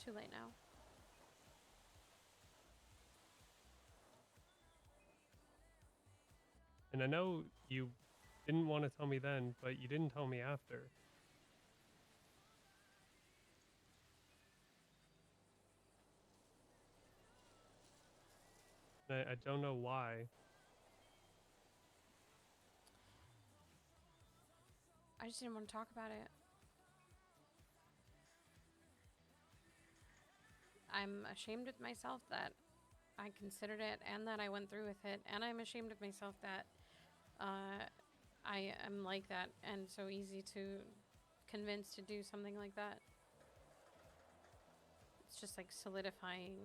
too late now. And I know you didn't want to tell me then, but you didn't tell me after. And I don't know why. I just didn't want to talk about it. I'm ashamed of myself that I considered it and that I went through with it. And I'm ashamed of myself that I am like that and so easy to convince to do something like that. It's just like solidifying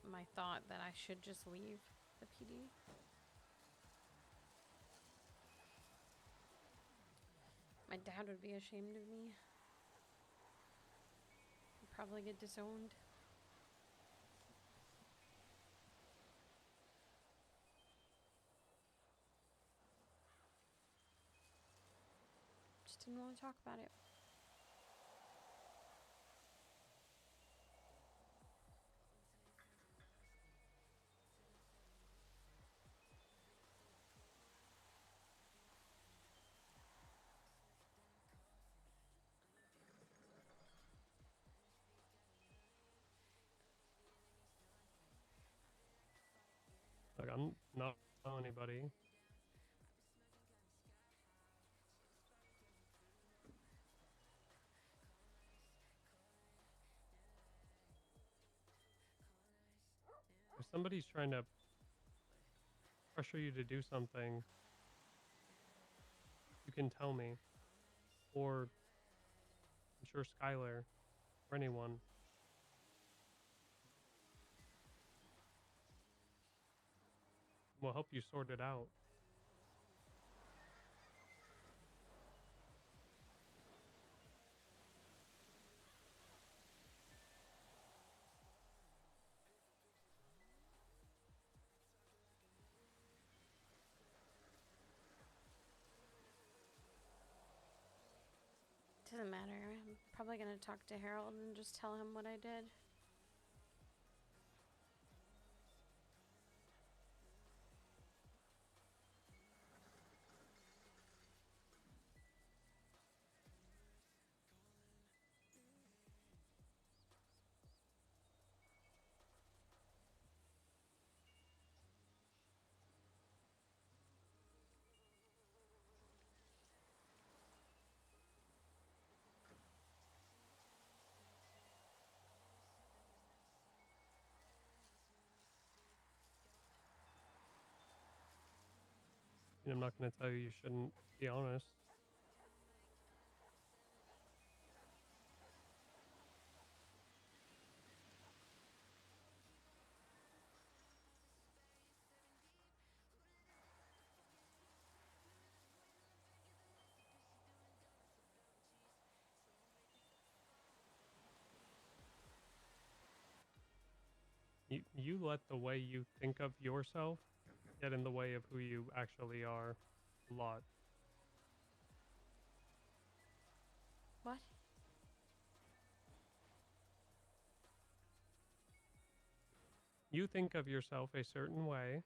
my thought that I should just leave the PD. My dad would be ashamed of me. I'd probably get disowned. Just didn't want to talk about it. Like, I'm not telling anybody. If somebody's trying to pressure you to do something, you can tell me. Or I'm sure Skylar or anyone will help you sort it out. Doesn't matter. I'm probably gonna talk to Harold and just tell him what I did. And I'm not going to tell you shouldn't be honest. You let the way you think of yourself get in the way of who you actually are a lot. What? You think of yourself a certain way,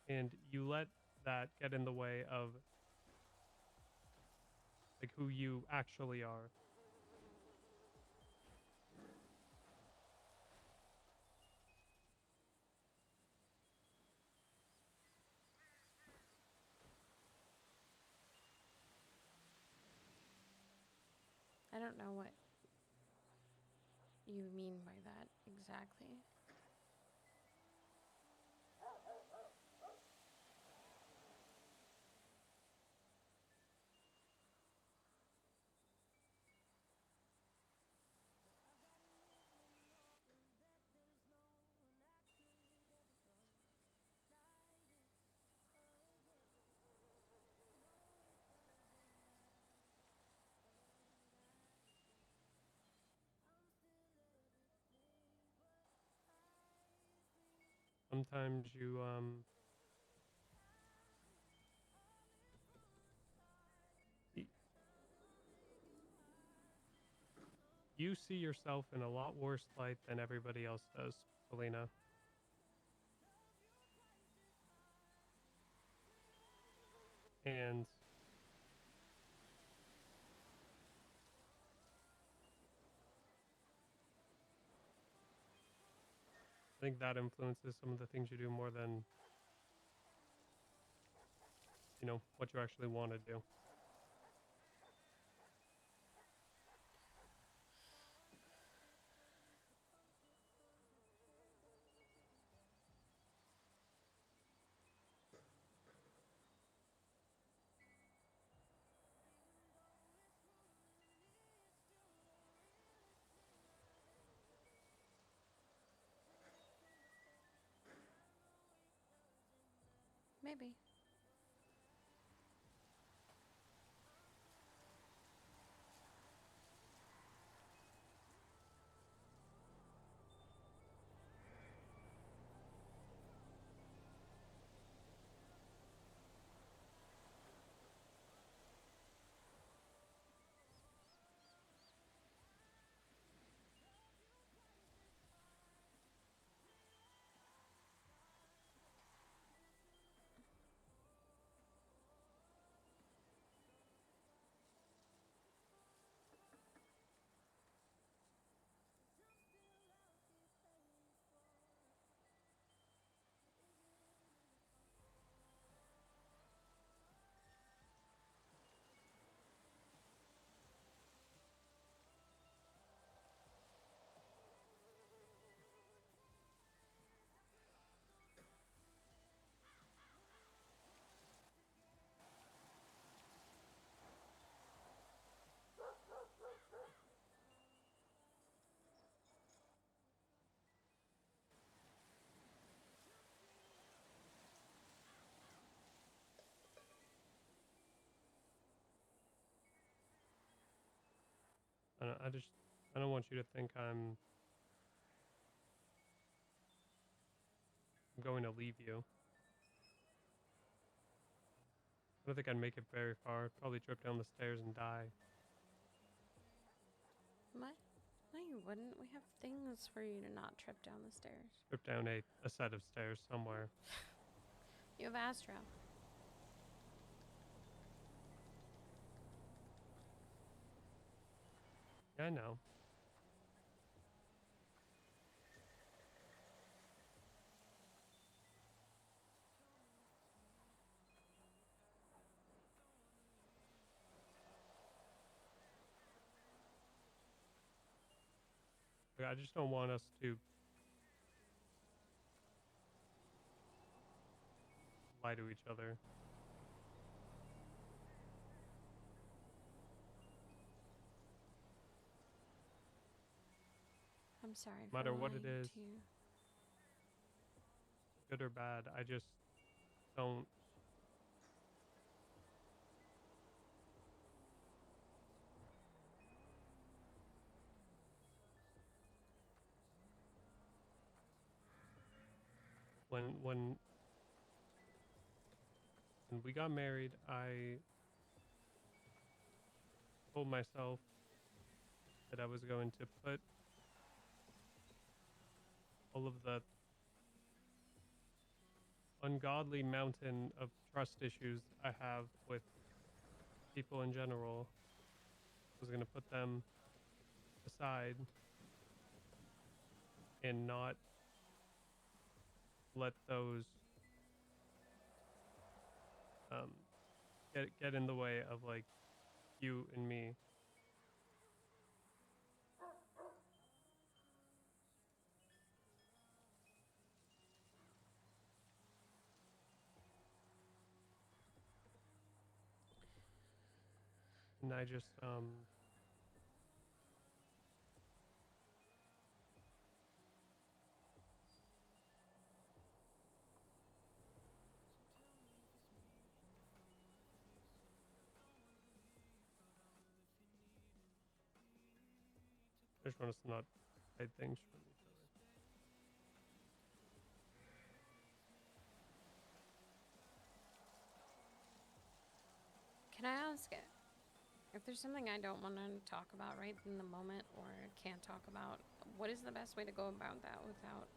and you let that get in the way of like who you actually are. I don't know what you mean by that exactly. Sometimes y- you see yourself in a lot worse light than everybody else does, Salena. And I think that influences some of the things you do more than, what you actually want to do. Maybe. I don't want you to think I'm going to leave you. I don't think I'd make it very far. I'd probably trip down the stairs and die. What? No, you wouldn't. We have things for you to not trip down the stairs. Trip down a set of stairs somewhere. You have Astro. Yeah, I know. I just don't want us to lie to each other. I'm sorry No for matter what lying it is, to you. good or bad, I just don't. When we got married, I told myself that I was going to put all of the ungodly mountain of trust issues I have with people in general. I was going to put them aside and not let those um, get in the way of like you and me. And I just want us to not hide things from each other. Can I ask If there's something I don't want to talk about right in the moment or can't talk about, what is the best way to go about that without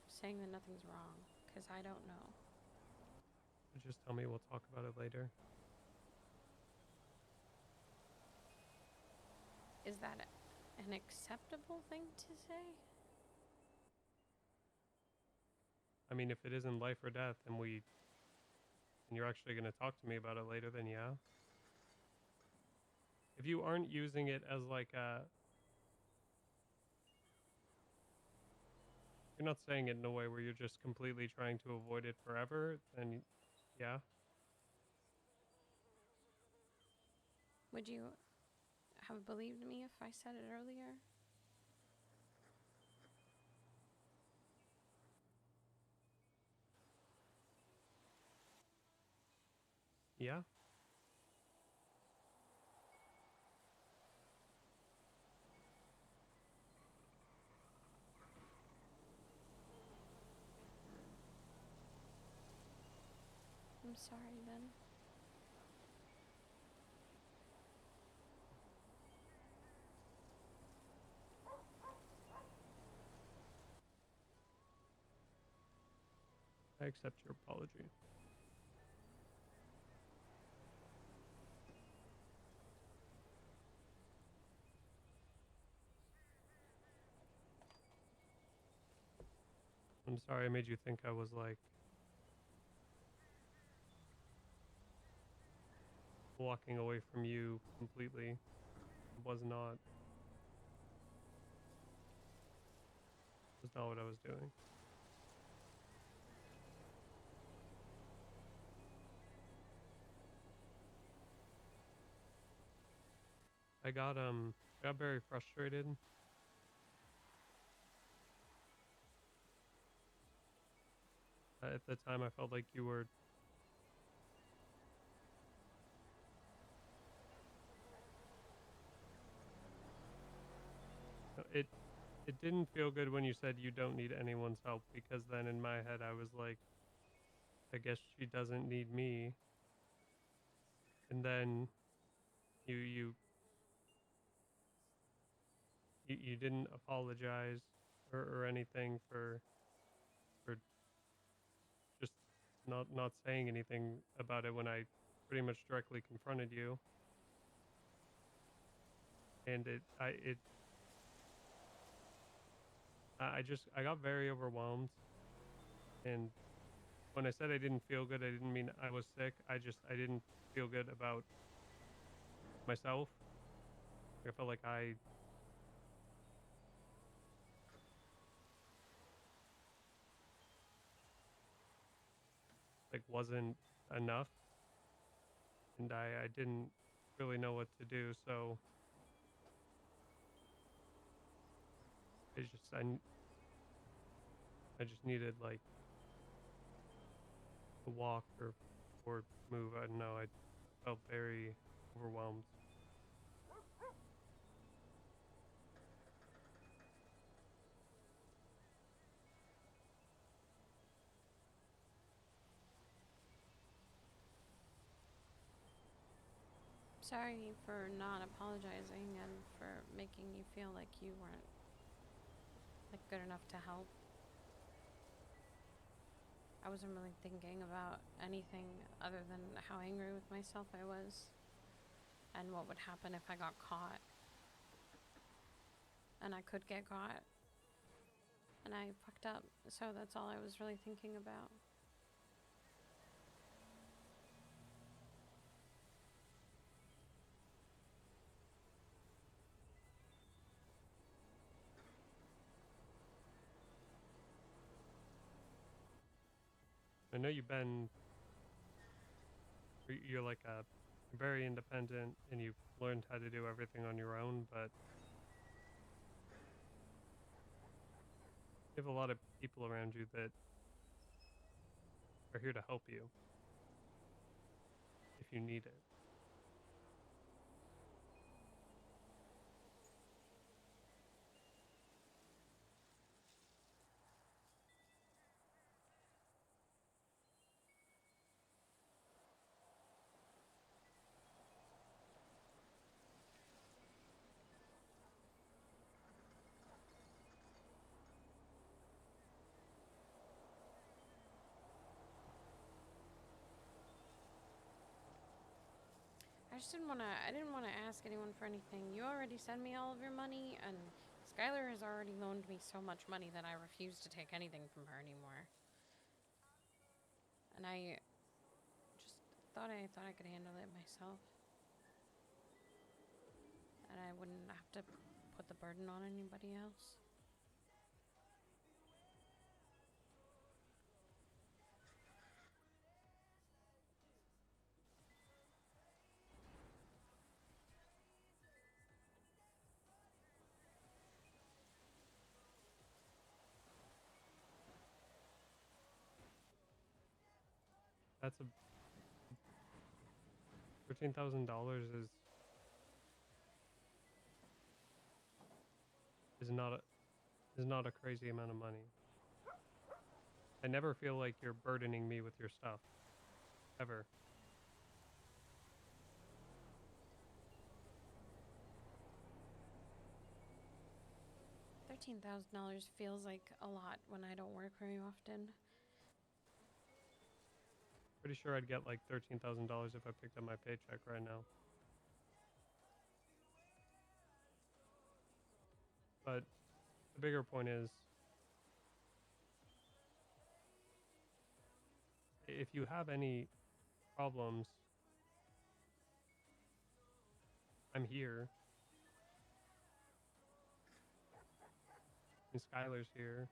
saying that nothing's wrong? Because I don't know. Just tell me, we'll talk about it later. Is that an acceptable thing to say? I mean, if it isn't life or death and you're actually going to talk to me about it later, then yeah. If you aren't using it as like you're not saying it in a way where you're just completely trying to avoid it forever, then yeah. Would you have believed me if I said it earlier? Yeah. I'm sorry then. I accept your apology. I'm sorry I made you think I was like walking away from you completely. It was not. Was not what I was doing. I got very frustrated. At the time I felt like you were it it didn't feel good when you said you don't need anyone's help, because then in my head I was like, I guess she doesn't need me. And then you you you didn't apologize or anything for just not saying anything about it when I pretty much directly confronted you. And I got very overwhelmed. And when I said I didn't feel good, I didn't mean I was sick. I didn't feel good about myself. I felt like I wasn't enough, and I didn't really know what to do. So I just I just needed like to walk or move. I don't know. I felt very overwhelmed. Sorry for not apologizing and for making you feel like you weren't like good enough to help. I wasn't really thinking about anything other than how angry with myself I was and what would happen if I got caught. And I could get caught. And I fucked up. So that's all I was really thinking about. I know you're like very independent and you've learned how to do everything on your own, but you have a lot of people around you that are here to help you if you need it. just didn't want to. I didn't want to ask anyone for anything. You already send me all of your money, and Skylar has already loaned me so much money that I refuse to take anything from her anymore. And I just thought I could handle it myself, and I wouldn't have to put the burden on anybody else. That's a $13,000 is not a crazy amount of money. I never feel like you're burdening me with your stuff, ever. $13,000 feels like a lot when I don't work very often. Pretty sure I'd get like $13,000 if I picked up my paycheck right now. But the bigger point is, if you have any problems, I'm here. And Skylar's here.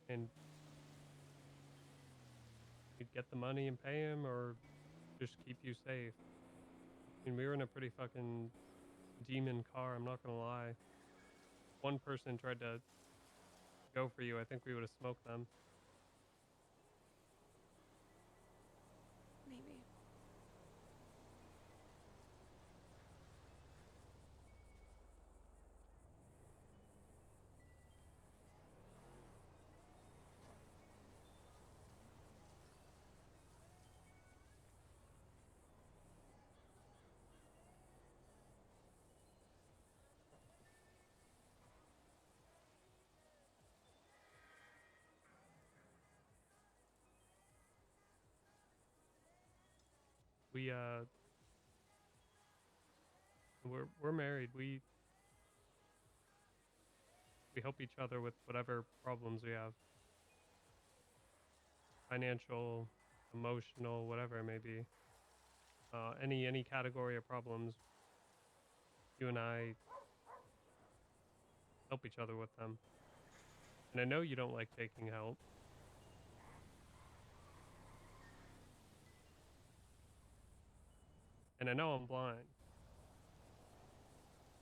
And we'd get the money and pay him, or just keep you safe. I mean, we were in a pretty fucking demon car, I'm not gonna lie. One person tried to go for you, I think we would have smoked them. Maybe. We we're married. We help each other with whatever problems we have. Financial, emotional, whatever it may be. Any category of problems, you and I help each other with them. And I know you don't like taking help. And I know I'm blind.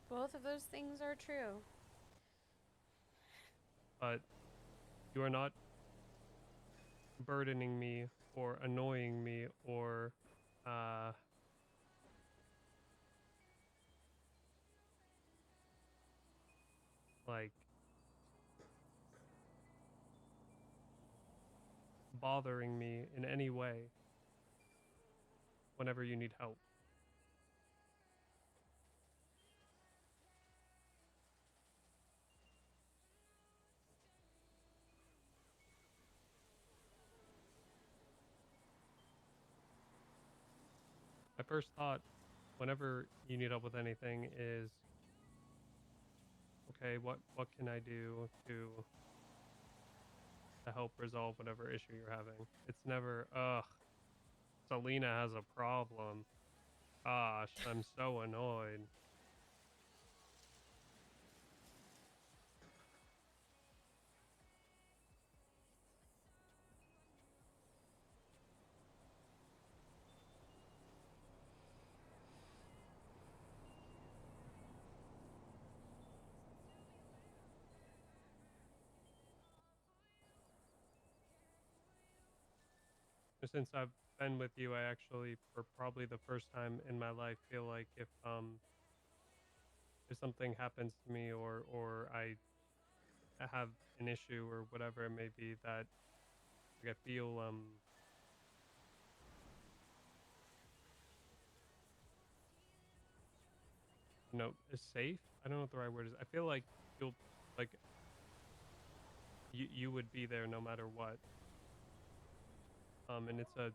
Both of those things are true. But you are not burdening me or annoying me or like bothering me in any way whenever you need help. My first thought whenever you need help with anything is, okay, what can I do to help resolve whatever issue you're having? It's never, ugh, Salena has a problem. Gosh, I'm so annoyed. Since I've been with you, I actually, for probably the first time in my life, feel like if something happens to me or I have an issue or whatever it may be, that like, I feel is safe. I don't know what the right word is. I feel like you'll like you would be there no matter what. And it's a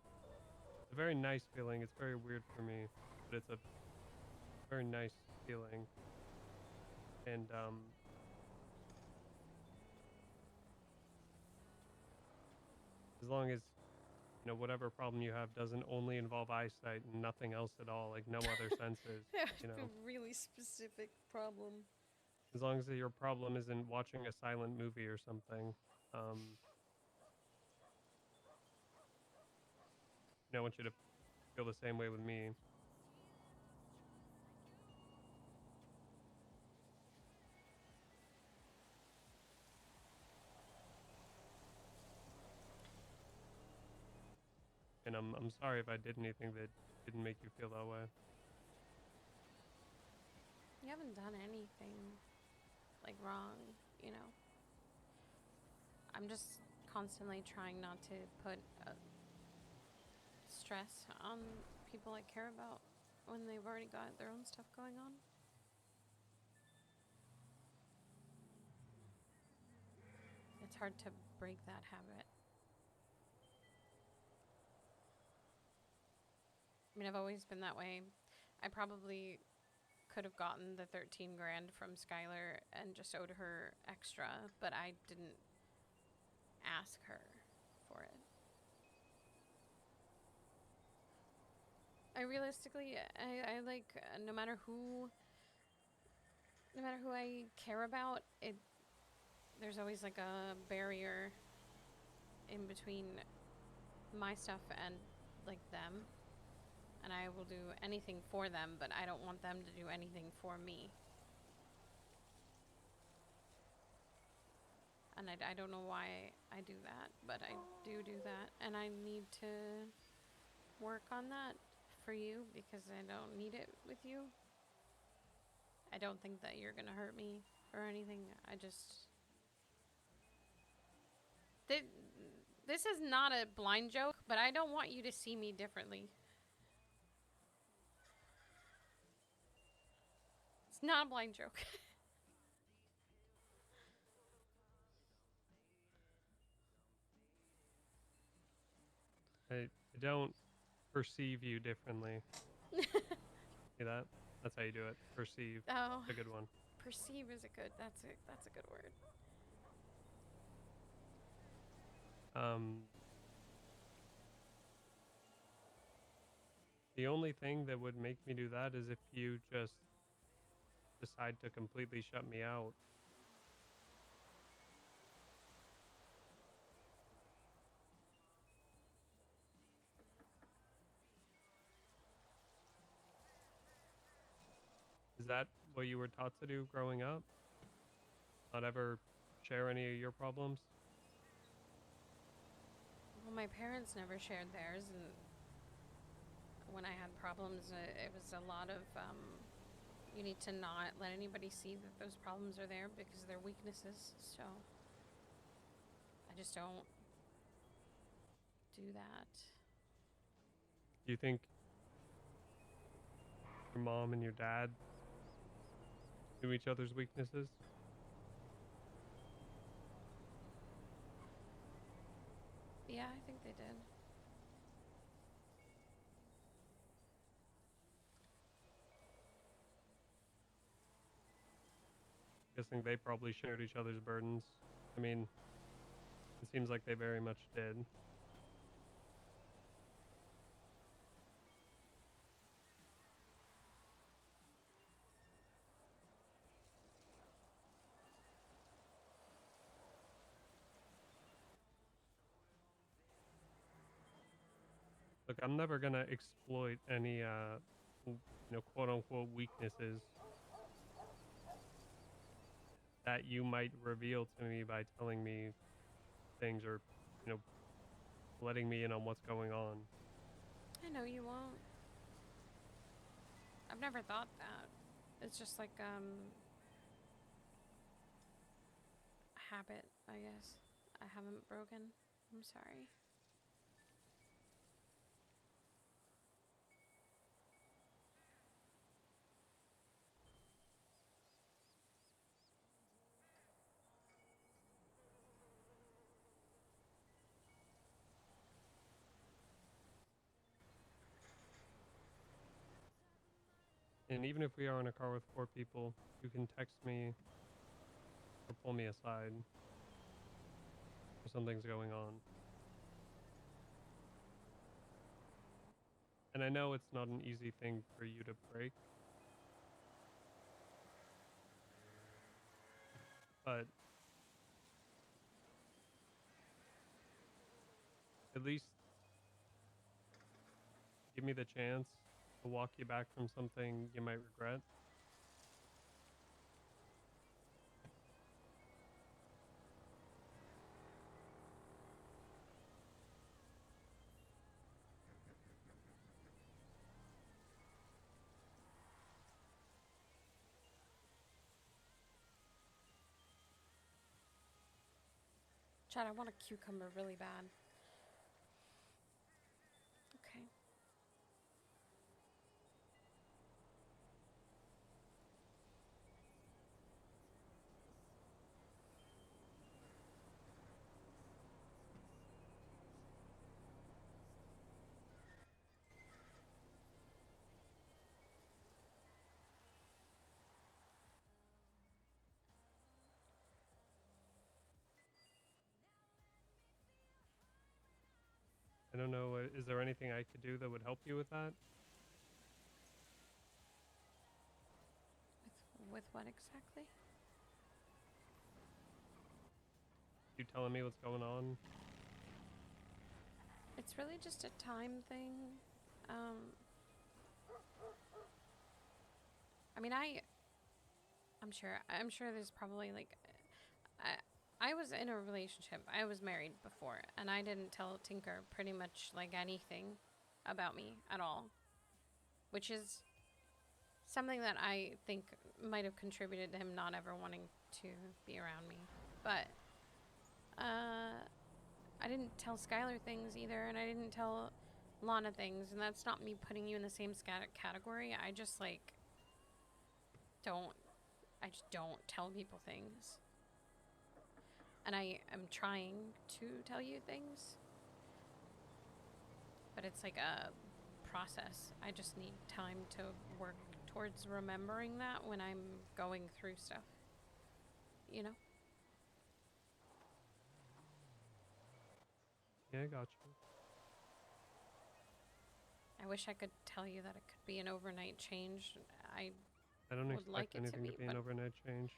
very nice feeling. It's very weird for me, but it's a very nice feeling. And as long as whatever problem you have doesn't only involve eyesight and nothing else at all, like no other senses, A really specific problem. as long as your problem isn't watching a silent movie or something, I want you to feel the same way with me. And I'm sorry if I did anything that didn't make you feel that way. You haven't done anything like wrong, you know. I'm just constantly trying not to put stress on people I care about when they've already got their own stuff going on. It's hard to break that habit. I mean, I've always been that way. I probably could have gotten the 13 grand from Skylar and just owed her extra, but I didn't ask her for it. I realistically, I like, no matter who I care about, there's always like a barrier in between my stuff and like them. And I will do anything for them, but I don't want them to do anything for me. And I don't know why I do that, but I do that. And I need to work on that for you because I don't need it with you. I don't think that you're gonna hurt me or anything. I just... This is not a blind joke, but I don't want you to see me differently. It's not a blind joke. I don't perceive you differently. See that? That's how you do it. Perceive. Oh, a good one. perceive is a good. That's a good word. The only thing that would make me do that is if you just decide to completely shut me out. Is that what you were taught to do growing up? Not ever share any of your problems? Well, my parents never shared theirs, and when I had problems, it was a lot of, you need to not let anybody see that those problems are there because they're weaknesses, so I just don't do that. Do you think your mom and your dad knew each other's weaknesses? Yeah, I think they did. Guessing they probably shared each other's burdens. I mean, it seems like they very much did. Look, I'm never gonna exploit any, quote unquote weaknesses that you might reveal to me by telling me things or, you know, letting me in on what's going on. I know you won't. I've never thought that. It's just like, a habit, I guess. I haven't broken. I'm sorry. And even if we are in a car with 4 people, you can text me or pull me aside if something's going on. And I know it's not an easy thing for you to break, but at least give me the chance to walk you back from something you might regret. Chad, I want a cucumber really bad. Okay. I don't know, is there anything I could do that would help you with that? With what exactly? You telling me what's going on? It's really just a time thing. I mean, I'm sure there's probably like, I was in a relationship. I was married before, and I didn't tell Tinker pretty much like anything about me at all, which is something that I think might have contributed to him not ever wanting to be around me. But I didn't tell Skylar things either, and I didn't tell Lana things, and that's not me putting you in the same category. I just like don't tell people things. And I am trying to tell you things, but it's like a process. I just need time to work towards remembering that when I'm going through stuff, you know? Yeah, I got you. I wish I could tell you that it could be an overnight change. I don't would expect like it anything to to be an overnight change.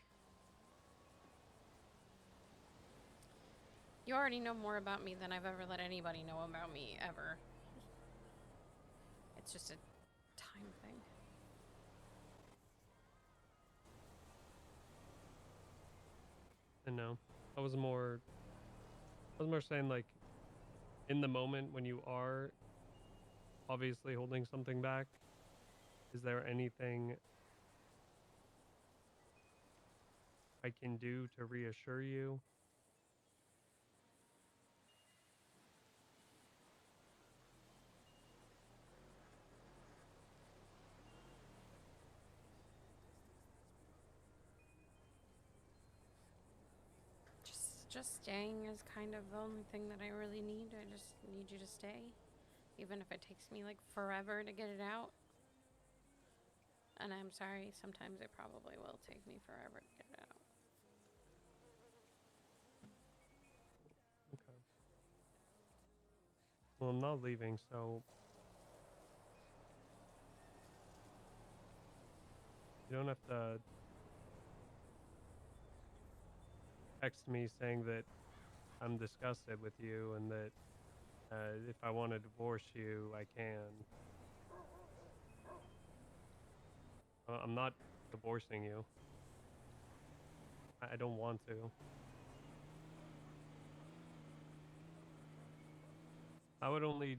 You already know more about me than I've ever let anybody know about me, ever. It's just a time thing. I know. I was more saying, like, in the moment when you are obviously holding something back, is there anything I can do to reassure you? Just staying is kind of the only thing that I really need. I just need you to stay. Even if it takes me like forever to get it out. And I'm sorry, sometimes it probably will take me forever to get it out. Okay. Well, I'm not leaving, so you don't have to text me saying that I'm disgusted with you and that if I want to divorce you, I can. I'm not divorcing you. I don't want to. I would only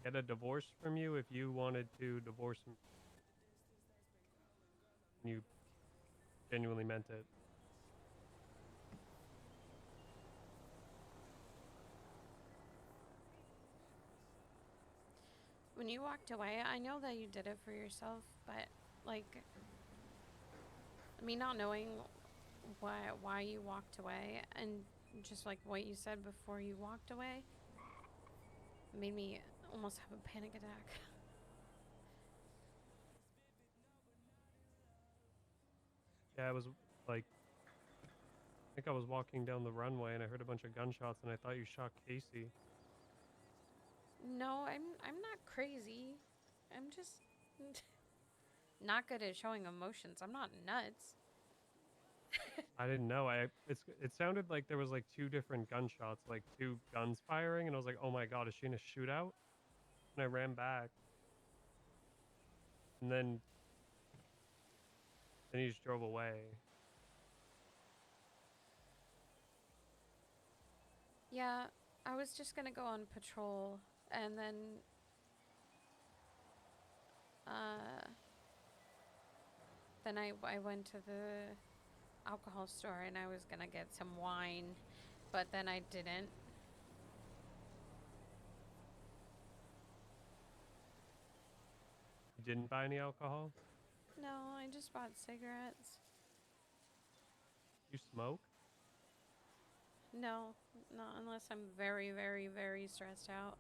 get a divorce from you if you wanted to divorce me and you genuinely meant it. When you walked away, I know that you did it for yourself, but like, me not knowing why you walked away and just like what you said before you walked away made me almost have a panic attack. Yeah, I was like, I think I was walking down the runway and I heard a bunch of gunshots and I thought you shot Casey. No, I'm not crazy. I'm just not good at showing emotions. I'm not nuts. I didn't know. It sounded like there was like two different gunshots, like two guns firing, and I was like, oh my god, is she in a shootout? And I ran back, and then he just drove away. Yeah, I was just gonna go on patrol, and then uh, I went to the alcohol store and I was gonna get some wine, but then I didn't. You didn't buy any alcohol? No, I just bought cigarettes. You smoke? No, not unless I'm very, very, very stressed out.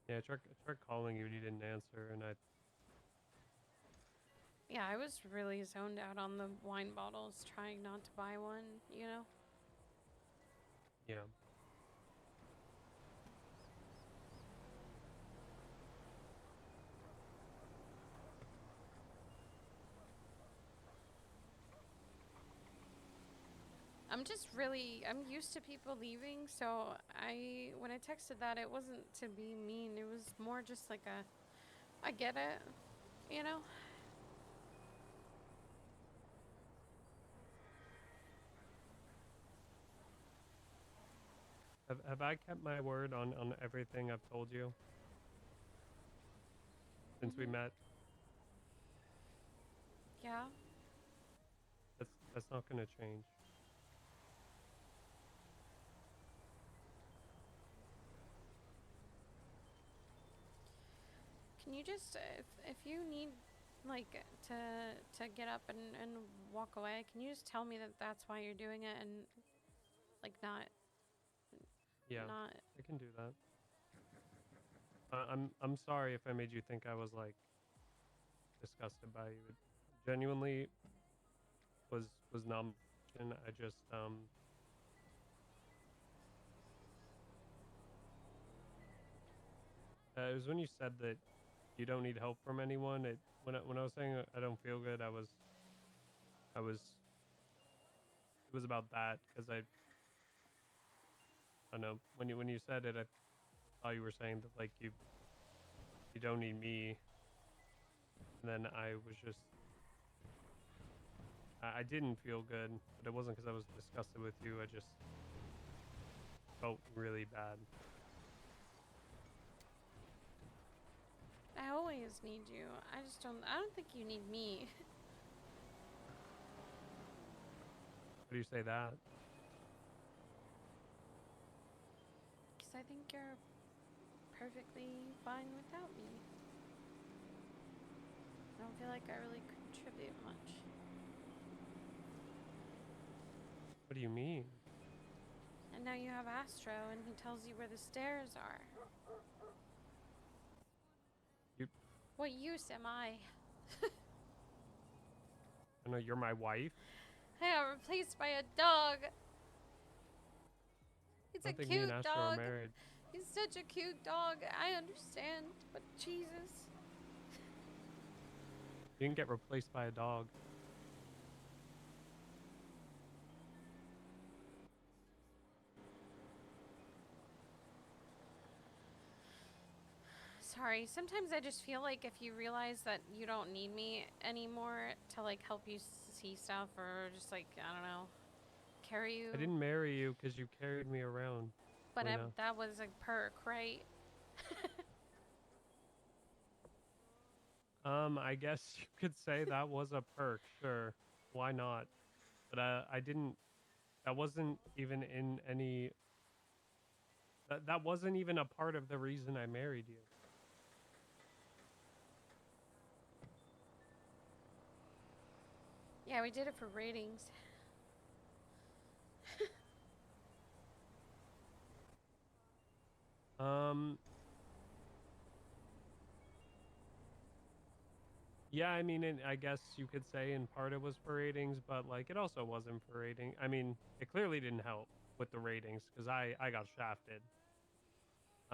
Yeah, I tried calling you and you didn't answer, and Yeah, I was really zoned out on the wine bottles, trying not to buy one, you know? yeah. I'm used to people leaving, so when I texted that, it wasn't to be mean. It was more just like I get it, you know? Have I kept my word on everything I've told you since we Hmm. met? Yeah. That's not gonna change. Can you just, if you need, like, to get up and walk away, can you just tell me that that's why you're doing it and, like, Yeah, not. I can do that. I'm sorry if I made you think I was like disgusted by you. It genuinely was not. And I just it was when you said that you don't need help from anyone. When I was saying I don't feel good, I was it was about that because I don't know when you said it, I thought you were saying that like you don't need me, and then I was just I didn't feel good, but it wasn't because I was disgusted with you. I just felt really bad. I always need you. I don't think you need me. How do you say that? Because I think you're perfectly fine without me. I don't feel like I really contribute much. What do you mean? And now you have Astro, and he tells you where the stairs are. You What use am I? I know you're my wife. I got replaced by a dog. I It's a don't think me and cute Astro are dog. married. He's such a cute dog. I understand, but Jesus. You didn't get replaced by a dog. Sorry, sometimes I just feel like if you realize that you don't need me anymore to like help you see stuff or just like, I don't know, carry you. I didn't marry you because you carried me around, But Lena. that was a perk, right? I guess you could say that was a perk, sure. Why not? But I didn't. That wasn't even in any. That wasn't even a part of the reason I married you. Yeah, we did it for ratings. Um, yeah, I mean, and I guess you could say in part it was for ratings, but like it also wasn't for rating. I mean, it clearly didn't help with the ratings because I got shafted.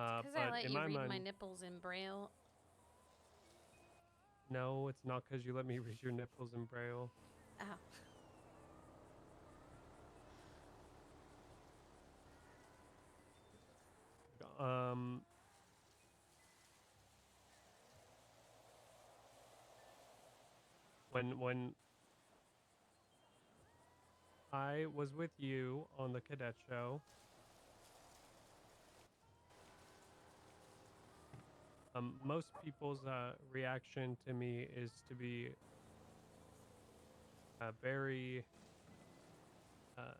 It's because I But let in you my read my mind, nipples in Braille. no, it's not because you let me read your nipples in braille. Oh. Um, when I was with you on the cadet show, most people's reaction to me is to be very. Uh,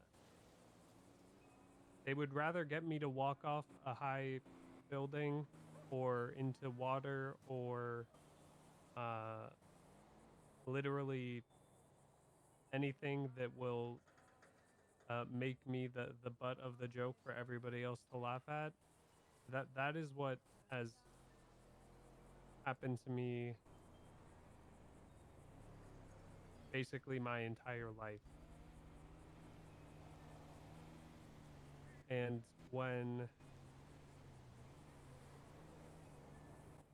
they would rather get me to walk off a high building or into water or uh, literally anything that will make me the butt of the joke for everybody else to laugh at. That is what has happened to me basically my entire life. And when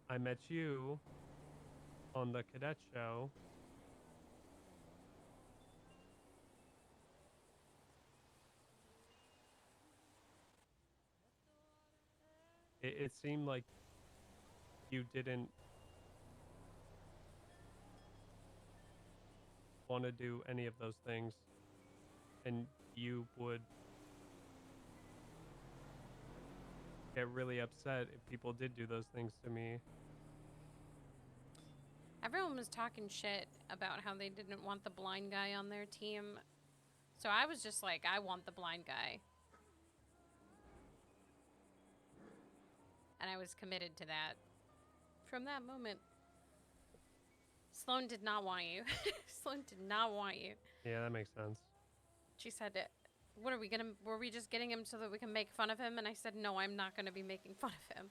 I met you on the cadet show, it seemed like you didn't want to do any of those things, and you would get really upset if people did do those things to me. Everyone was talking shit about how they didn't want the blind guy on their team. So I was just like, I want the blind guy. And I was committed to that. From that moment, Sloan did not want you. Sloan did not want you. Yeah, that makes sense. She said, "What are we gonna? Were we just getting him so that we can make fun of him?" And I said, "No, I'm not gonna be making fun of him.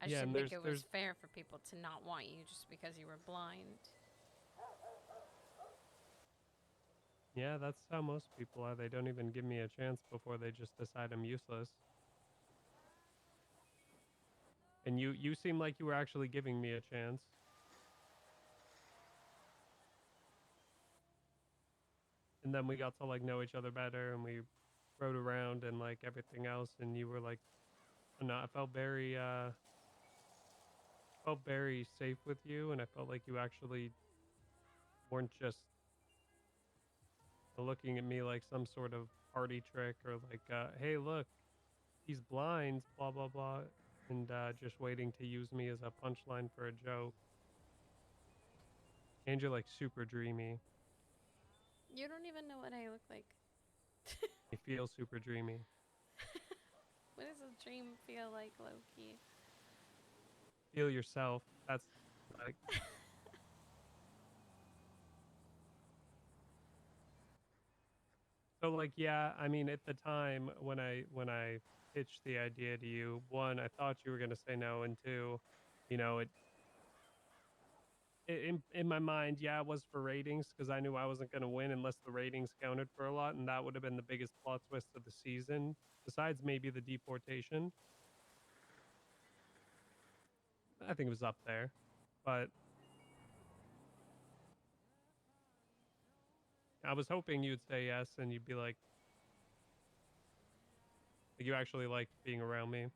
I just Yeah, didn't and think it was there's fair for people to not want you just because you were blind." yeah, that's how most people are. They don't even give me a chance before they just decide I'm useless. And you seem like you were actually giving me a chance. And then we got to like know each other better and we rode around and like everything else and you were like no, I felt very safe with you and I felt like you actually weren't just looking at me like some sort of party trick or like hey look, he's blind, blah blah blah, and just waiting to use me as a punchline for a joke. And you're like super dreamy. You don't even know what I look like. You feel super dreamy. What does a dream feel like, Loki? Feel yourself. That's like so like yeah, I mean at the time when I pitched the idea to you, one, I thought you were gonna say no, and two, you know, in my mind, yeah, it was for ratings because I knew I wasn't gonna win unless the ratings counted for a lot, and that would have been the biggest plot twist of the season, besides maybe the deportation. I think it was up there. But I was hoping you'd say yes and you'd be like you actually liked being around me.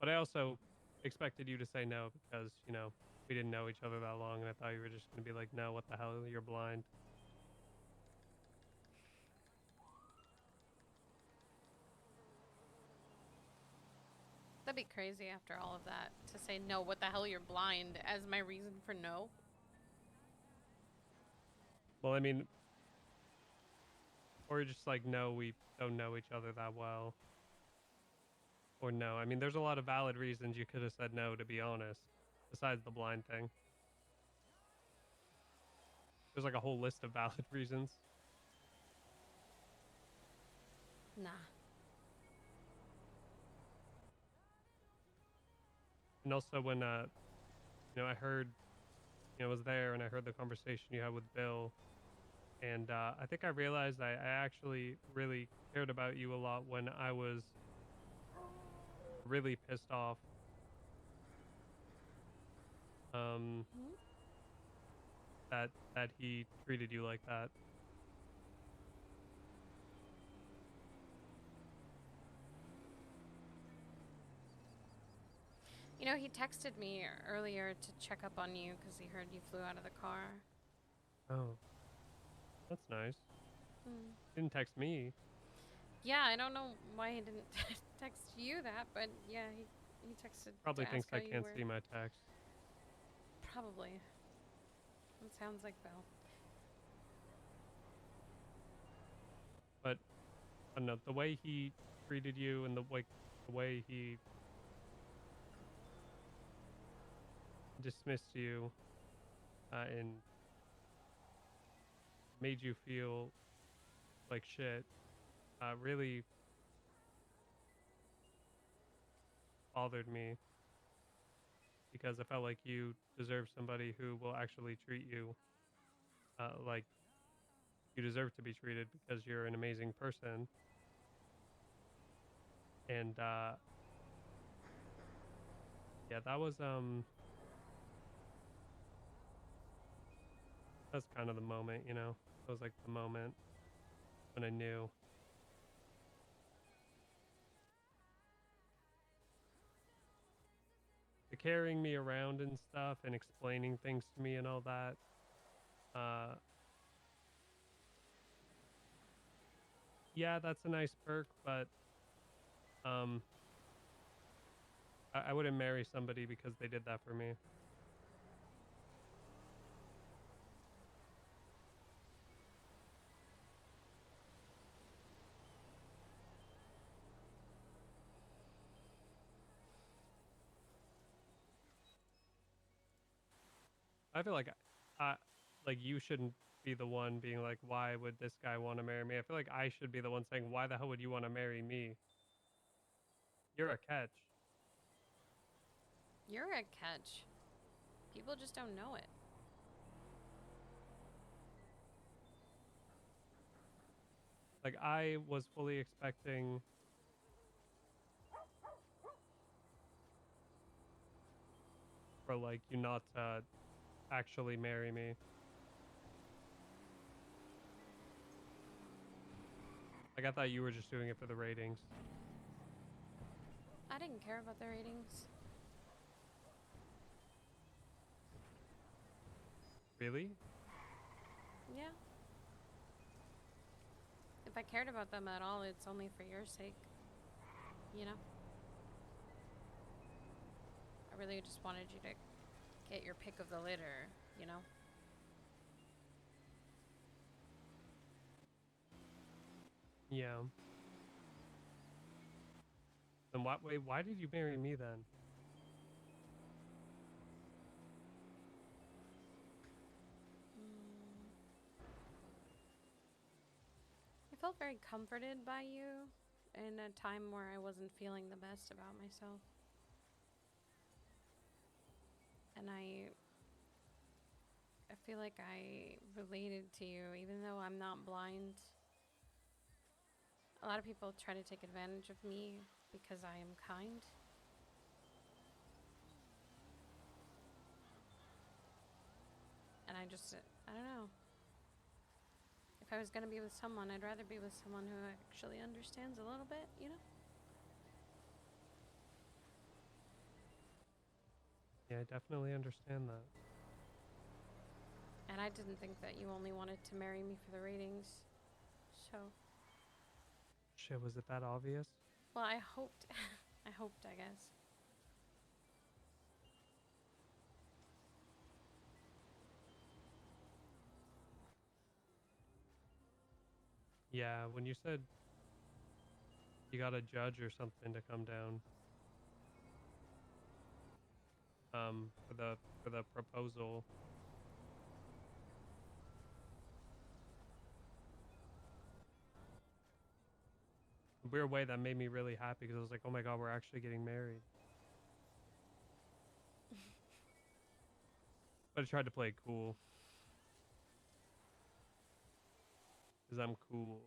But I also expected you to say no because, you know, we didn't know each other that long and I thought you were just going to be like, no, what the hell? You're blind. That'd be crazy after all of that to say no. What the hell? You're blind as my reason for no. Well, I mean, or you're just like, no, we don't know each other that well. Or no. I mean, there's a lot of valid reasons you could have said no, to be honest, besides the blind thing. There's like a whole list of valid reasons. Nah. And also when I heard, was there and I heard the conversation you had with Bill, and I think I realized I actually really cared about you a lot when I was really pissed off. Um, Hmm? that he treated you like that. You know, he texted me earlier to check up on you because he heard you flew out of the car. Oh, that's nice. Hmm. Didn't text me. Yeah, I don't know why he didn't text you that, but yeah, he texted to Probably ask thinks how I you can't were. see my text. Probably. It sounds like Bill. But I don't know, the way he treated you and the way he dismissed you and made you feel like shit really bothered me because I felt like you deserve somebody who will actually treat you like you deserve to be treated because you're an amazing person. And yeah, that's kind of the moment. It was like the moment when I knew. The carrying me around and stuff and explaining things to me and all that. Uh, yeah, that's a nice perk, but um, I wouldn't marry somebody because they did that for me. I feel I like you shouldn't be the one being like, why would this guy want to marry me? I feel like I should be the one saying, why the hell would you want to marry me? You're a catch. You're a catch. People just don't know it. Like I was fully expecting for like you not to actually marry me. Like I thought you were just doing it for the ratings. I didn't care about the ratings. Really? Yeah. If I cared about them at all, it's only for your sake. You know? I really just wanted you to get your pick of the litter, you know? Yeah. Then why did you marry me then? Mm. I felt very comforted by you in a time where I wasn't feeling the best about myself. And I feel like I related to you even though I'm not blind. A lot of people try to take advantage of me because I am kind. And I don't know. If I was going to be with someone, I'd rather be with someone who actually understands a little bit, you know? Yeah, I definitely understand that. And I didn't think that you only wanted to marry me for the ratings. So, Shit, was it that obvious? well, I hoped. I hoped, I guess. Yeah, when you said you got a judge or something to come down for the proposal. weird way that made me really happy because I was like, oh my god, we're actually getting married. But I tried to play it cool. Because I'm cool.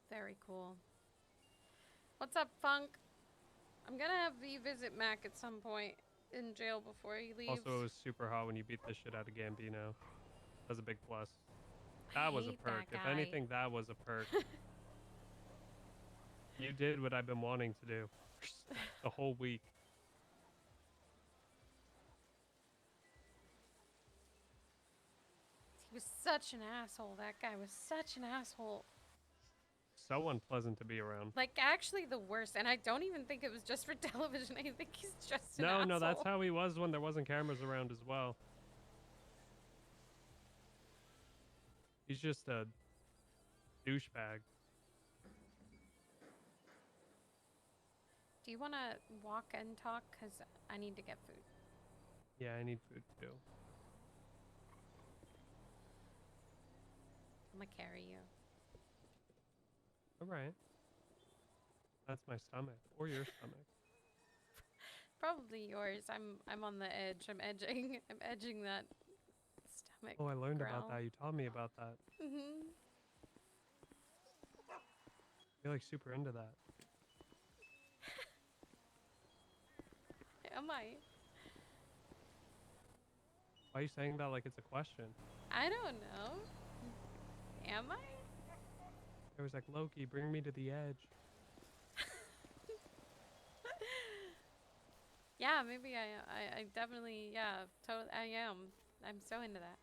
Very cool. What's up, Funk? I'm gonna have you visit Mac at some point in jail before he leaves. Also, it was super hot when you beat the shit out of Gambino. That's a big plus. I That was a hate perk. that If guy. anything, that was a perk. You did what I've been wanting to do the whole week. He was such an asshole. That guy was such an asshole. So unpleasant to be around. Like, actually the worst. And I don't even think it was just for television. I think he's just an No, asshole. no, that's how he was when there wasn't cameras around as well. He's just a douchebag. Do you want to walk and talk? Because I need to get food. Yeah, I need food too. I'm going to carry you. Alright. That's my stomach. Or your stomach. Probably yours. I'm on the edge. I'm edging. I'm edging that stomach. Oh, I learned growl. about that. You taught me about that. Mm-hmm. You're like super into that. Am I? Why are you saying that like it's a question? I don't know. Am I? I was like, Loki, bring me to the edge. Yeah, maybe I definitely, yeah, I am. I'm so into that.